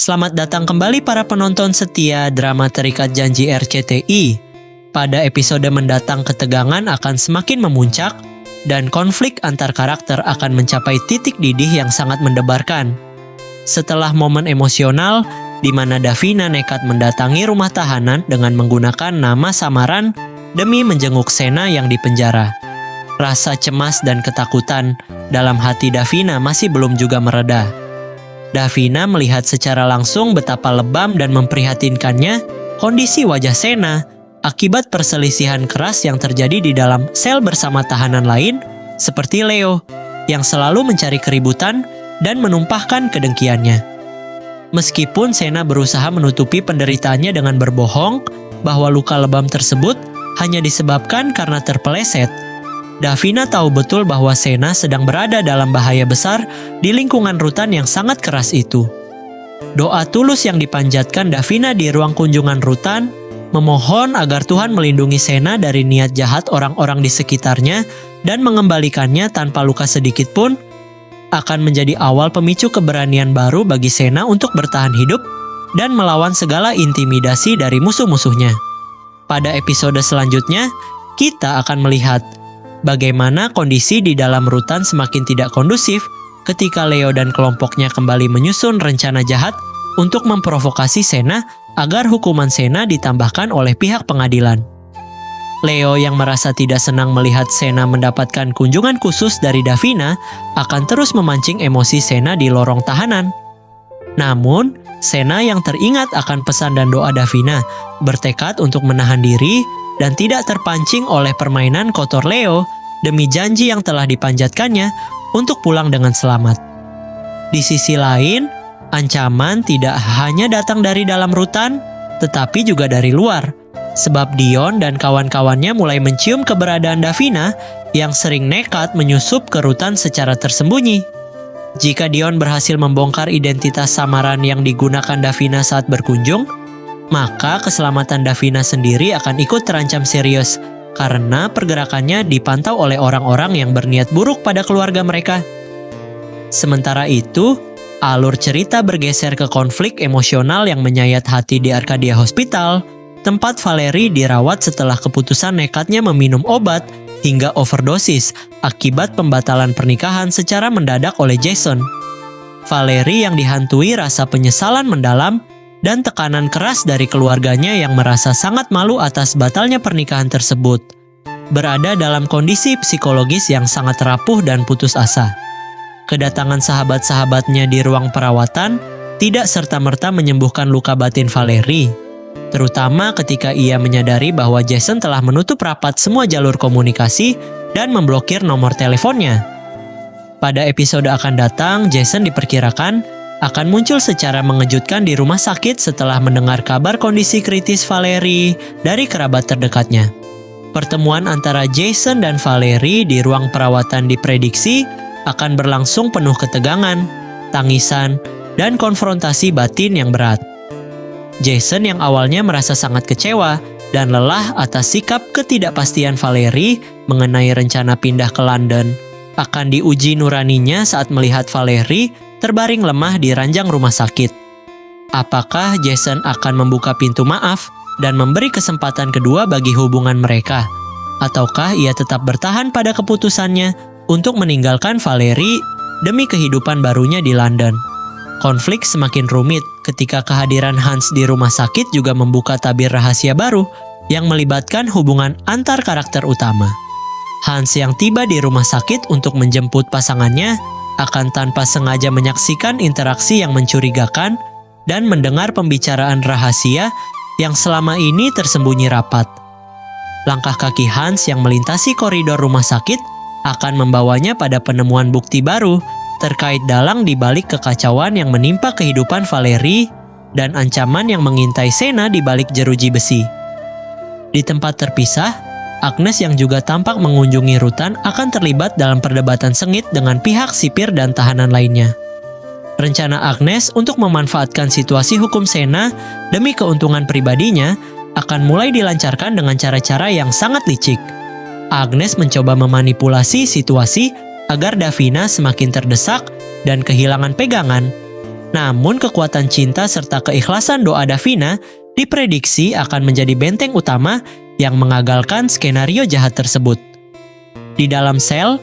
Selamat datang kembali para penonton setia drama Terikat Janji RCTI. Pada episode mendatang ketegangan akan semakin memuncak dan konflik antar karakter akan mencapai titik didih yang sangat mendebarkan. Setelah momen emosional di mana Davina nekat mendatangi rumah tahanan dengan menggunakan nama samaran demi menjenguk Sena yang dipenjara. Rasa cemas dan ketakutan dalam hati Davina masih belum juga mereda. Davina melihat secara langsung betapa lebam dan memprihatinkannya kondisi wajah Sena akibat perselisihan keras yang terjadi di dalam sel bersama tahanan lain seperti Leo yang selalu mencari keributan dan menumpahkan kedengkiannya. Meskipun Sena berusaha menutupi penderitaannya dengan berbohong bahwa luka lebam tersebut hanya disebabkan karena terpeleset, Davina tahu betul bahwa Sena sedang berada dalam bahaya besar di lingkungan rutan yang sangat keras itu. Doa tulus yang dipanjatkan Davina di ruang kunjungan rutan memohon agar Tuhan melindungi Sena dari niat jahat orang-orang di sekitarnya dan mengembalikannya tanpa luka sedikit pun akan menjadi awal pemicu keberanian baru bagi Sena untuk bertahan hidup dan melawan segala intimidasi dari musuh-musuhnya. Pada episode selanjutnya, kita akan melihat bagaimana kondisi di dalam rutan semakin tidak kondusif ketika Leo dan kelompoknya kembali menyusun rencana jahat untuk memprovokasi Sena agar hukuman Sena ditambahkan oleh pihak pengadilan. Leo yang merasa tidak senang melihat Sena mendapatkan kunjungan khusus dari Davina akan terus memancing emosi Sena di lorong tahanan. Namun, Sena yang teringat akan pesan dan doa Davina bertekad untuk menahan diri dan tidak terpancing oleh permainan kotor Leo demi janji yang telah dipanjatkannya untuk pulang dengan selamat. Di sisi lain, ancaman tidak hanya datang dari dalam rutan, tetapi juga dari luar. Sebab Dion dan kawan-kawannya mulai mencium keberadaan Davina yang sering nekat menyusup ke rutan secara tersembunyi. Jika Dion berhasil membongkar identitas samaran yang digunakan Davina saat berkunjung, maka keselamatan Davina sendiri akan ikut terancam serius karena pergerakannya dipantau oleh orang-orang yang berniat buruk pada keluarga mereka. Sementara itu, alur cerita bergeser ke konflik emosional yang menyayat hati di Arcadia Hospital, tempat Valerie dirawat setelah keputusan nekatnya meminum obat hingga overdosis akibat pembatalan pernikahan secara mendadak oleh Jason. Valerie yang dihantui rasa penyesalan mendalam dan tekanan keras dari keluarganya yang merasa sangat malu atas batalnya pernikahan tersebut, berada dalam kondisi psikologis yang sangat rapuh dan putus asa. Kedatangan sahabat-sahabatnya di ruang perawatan tidak serta-merta menyembuhkan luka batin Valerie, terutama ketika ia menyadari bahwa Jason telah menutup rapat semua jalur komunikasi dan memblokir nomor teleponnya. Pada episode akan datang, Jason diperkirakan akan muncul secara mengejutkan di rumah sakit setelah mendengar kabar kondisi kritis Valerie dari kerabat terdekatnya. Pertemuan antara Jason dan Valerie di ruang perawatan diprediksi akan berlangsung penuh ketegangan, tangisan, dan konfrontasi batin yang berat. Jason yang awalnya merasa sangat kecewa dan lelah atas sikap ketidakpastian Valerie mengenai rencana pindah ke London, akan diuji nuraninya saat melihat Valerie terbaring lemah di ranjang rumah sakit. Apakah Jason akan membuka pintu maaf dan memberi kesempatan kedua bagi hubungan mereka? Ataukah ia tetap bertahan pada keputusannya untuk meninggalkan Valerie demi kehidupan barunya di London? Konflik semakin rumit ketika kehadiran Hans di rumah sakit juga membuka tabir rahasia baru yang melibatkan hubungan antar karakter utama. Hans yang tiba di rumah sakit untuk menjemput pasangannya akan tanpa sengaja menyaksikan interaksi yang mencurigakan dan mendengar pembicaraan rahasia yang selama ini tersembunyi rapat. Langkah kaki Hans yang melintasi koridor rumah sakit akan membawanya pada penemuan bukti baru terkait dalang di balik kekacauan yang menimpa kehidupan Valerie dan ancaman yang mengintai Sena di balik jeruji besi. Di tempat terpisah, Agnes yang juga tampak mengunjungi rutan akan terlibat dalam perdebatan sengit dengan pihak sipir dan tahanan lainnya. Rencana Agnes untuk memanfaatkan situasi hukum Sena demi keuntungan pribadinya akan mulai dilancarkan dengan cara-cara yang sangat licik. Agnes mencoba memanipulasi situasi agar Davina semakin terdesak dan kehilangan pegangan. Namun kekuatan cinta serta keikhlasan doa Davina diprediksi akan menjadi benteng utama yang mengagalkan skenario jahat tersebut. Di dalam sel,